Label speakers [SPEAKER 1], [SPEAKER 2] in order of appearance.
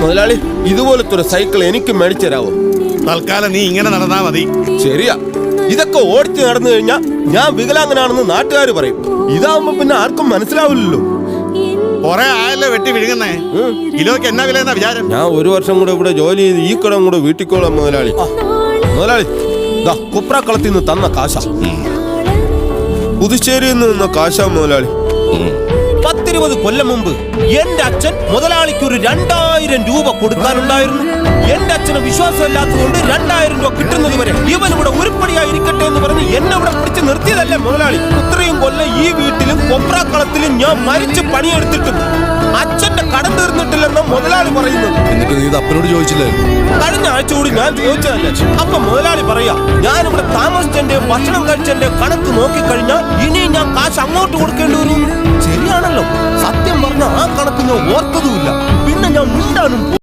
[SPEAKER 1] മുതലാളി, ഇതുപോലത്തെ ഒരു സൈക്കിൾ എനിക്ക് മേടിച്ചു തരാവോ?
[SPEAKER 2] തൽക്കാലം നീ ഇങ്ങനെ നടന്നാ മതി.
[SPEAKER 1] ശരിയാ, ഇതൊക്കെ ഓടിച്ചു നടന്നു കഴിഞ്ഞാ ഞാൻ വികലാംഗനാണെന്ന് നാട്ടുകാർ പറയും. ഇതാവുമ്പോ പിന്നെ ആർക്കും മനസ്സിലാവില്ലല്ലോ.
[SPEAKER 2] കൊറേ ആയല്ലോ വെട്ടി വിഴുങ്ങുന്നേ. കിലോക്ക് എന്നാ വില എന്നാ വിചാരം?
[SPEAKER 1] ഞാൻ ഒരു വർഷം കൂടെ ഇവിടെ ജോലി ചെയ്ത് ഈ കടം കൂടെ വീട്ടിക്കോളാം മുതലാളി. മുതലാളി, കുപ്രാക്കളത്തിൽ നിന്ന് തന്ന കാശ, പുതുശ്ശേരിയിൽ നിന്ന് നിന്ന കാശ മുതലാളി. 10-20 കൊല്ലം മുമ്പ് എന്റെ അച്ഛൻ മുതലാളിക്ക് ഒരു 2000 രൂപ കൊടുക്കാനുണ്ടായിരുന്നു. എന്റെ അച്ഛന് വിശ്വാസമില്ലാത്തതുകൊണ്ട് 2000 രൂപ കിട്ടുന്നത് വരെ ഇവൻ ഇവിടെ ഉരുപ്പടിയായി ഇരിക്കട്ടെ എന്ന് പറഞ്ഞ് എന്നെ ഇവിടെ പിടിച്ച് നിർത്തിയതല്ലേ മുതലാളി. ഇത്രയും കൊല്ലം ഈ വീട്ടിലും കൊപ്രാക്കളത്തിലും ഞാൻ മരിച്ച് പണിയെടുത്തിട്ടും അച്ഛന്റെ കടം തീർന്നിട്ടില്ലെന്ന് മുതലാളി പറയുന്നത്.
[SPEAKER 3] എന്നിട്ട് നീ ഇത് അപ്പനോട് ചോദിച്ചില്ലേ?
[SPEAKER 1] കഴിഞ്ഞ ആഴ്ച കൂടി ഞാൻ ചോദിച്ചതല്ലേ. അപ്പൊ മുതലാളി പറയാ, ഞാനിവിടെ താമസിച്ചെന്റെ ഭക്ഷണം കഴിച്ചെന്റെ കണക്ക് നോക്കിക്കഴിഞ്ഞാൽ ഇനിയും ഞാൻ കാശ് അങ്ങോട്ട് കൊടുക്കേണ്ടി വരും. ശരിയാണല്ലോ, സത്യം പറഞ്ഞ ആ കണക്ക് ഞാൻ ഓർത്തതുമില്ല. പിന്നെ ഞാൻ മിണ്ടാനും